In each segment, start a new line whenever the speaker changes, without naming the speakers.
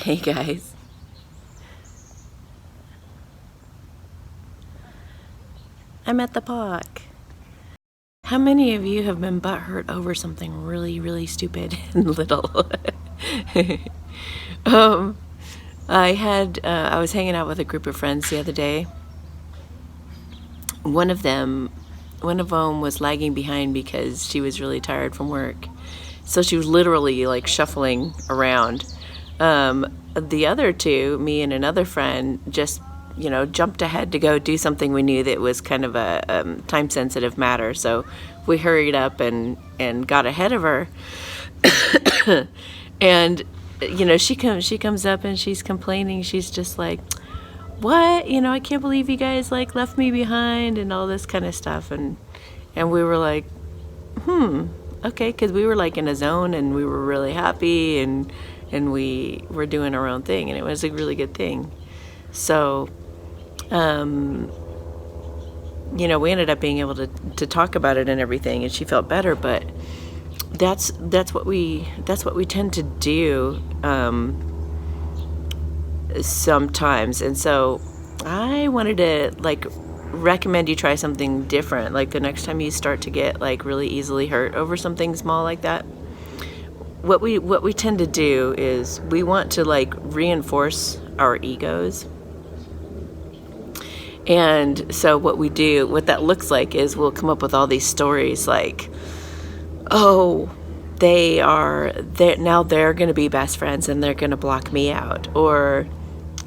Hey guys. I'm at the park. How many of you have been butthurt over something really, really stupid and little? I was hanging out with a group of friends the other day. One of them was lagging behind because she was really tired from work. So she was literally like shuffling around. The other two, me and another friend, just jumped ahead to go do something we knew that was kind of a time-sensitive matter. So we hurried up and got ahead of her. And she comes up and she's complaining. She's just like, "What? I can't believe you guys like left me behind," and all this kind of stuff. And we were like, okay, because we were like in a zone and we were really happy and we were doing our own thing, and it was a really good thing. So we ended up being able to talk about it and everything, and she felt better. But that's what we tend to do sometimes. And so I wanted to recommend you try something different. Like the next time you start to get really easily hurt over something small like that, what we tend to do is we want to reinforce our egos. And so what that looks like is we'll come up with all these stories like, oh, they're going to be best friends and they're going to block me out. Or,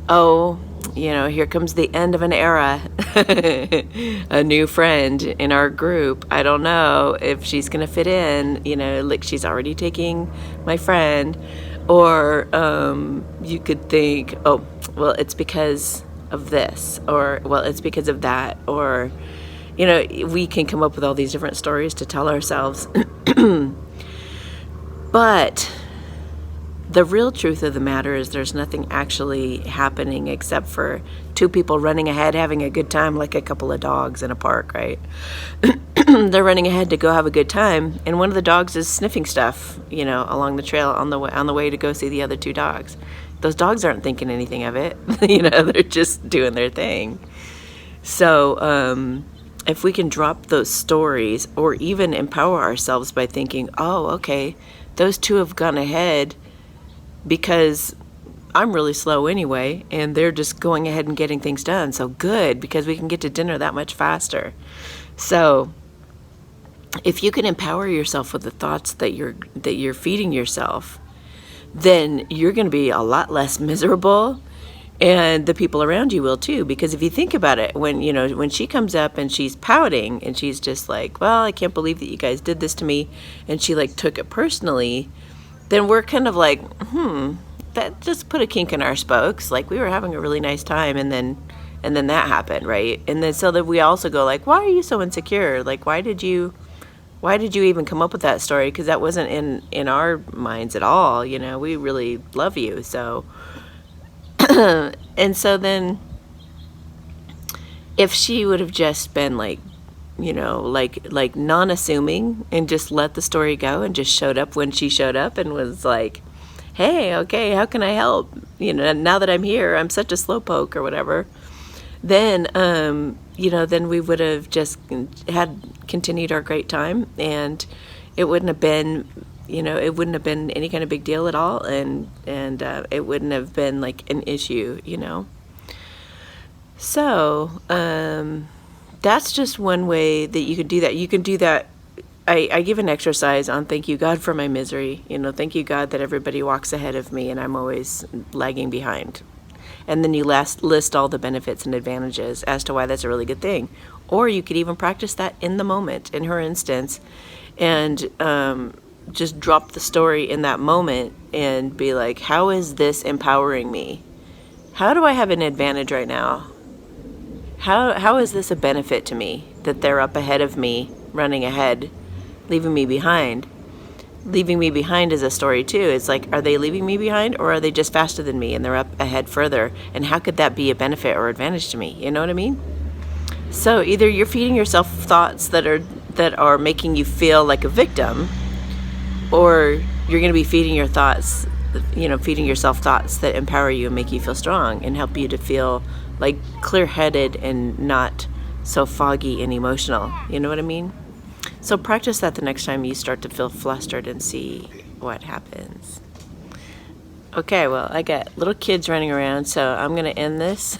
oh, here comes the end of an era, a new friend in our group. I don't know if she's going to fit in, like she's already taking my friend. Or you could think, oh, well, it's because of this, or, well, it's because of that. Or, we can come up with all these different stories to tell ourselves. But the real truth of the matter is there's nothing actually happening except for two people running ahead, having a good time, like a couple of dogs in a park, right? They're running ahead to go have a good time, and one of the dogs is sniffing stuff, along the trail on the way to go see the other two dogs. Those dogs aren't thinking anything of it. They're just doing their thing. So if we can drop those stories, or even empower ourselves by thinking, oh, okay, those two have gone ahead because I'm really slow anyway, and they're just going ahead and getting things done. So good, because we can get to dinner that much faster. So if you can empower yourself with the thoughts that you're feeding yourself, then you're going to be a lot less miserable, and the people around you will too. Because if you think about it, when she comes up and she's pouting and she's just like, well, I can't believe that you guys did this to me, and she took it personally, then we're kind of like, that just put a kink in our spokes. Like, we were having a really nice time, and then that happened, right? And then so that we also go like, why are you so insecure? Like, why did you even come up with that story? Because that wasn't in our minds at all. We really love you. So and so then if she would have just been like non-assuming and just let the story go and just showed up when she showed up and was like, hey, okay, how can I help? Now that I'm here, I'm such a slowpoke or whatever. Then then we would have just continued our great time, and it wouldn't have been any kind of big deal at all, and it wouldn't have been an issue, So that's just one way that you can do that. You can do that. I give an exercise on thank you, God, for my misery. Thank you, God, that everybody walks ahead of me and I'm always lagging behind. And then you list all the benefits and advantages as to why that's a really good thing. Or you could even practice that in the moment, in her instance, and just drop the story in that moment and be like, how is this empowering me? How do I have an advantage right now? How is this a benefit to me that they're up ahead of me, running ahead, leaving me behind? Leaving me behind is a story too. It's like, are they leaving me behind, or are they just faster than me and they're up ahead further? And how could that be a benefit or advantage to me? You know what I mean? So either you're feeding yourself thoughts that are making you feel like a victim, or you're going to be feeding your thoughts feeding yourself thoughts that empower you and make you feel strong and help you to feel like clear-headed and not so foggy and emotional. You know what I mean? So practice that the next time you start to feel flustered and see what happens. Okay, well, I got little kids running around, so I'm going to end this.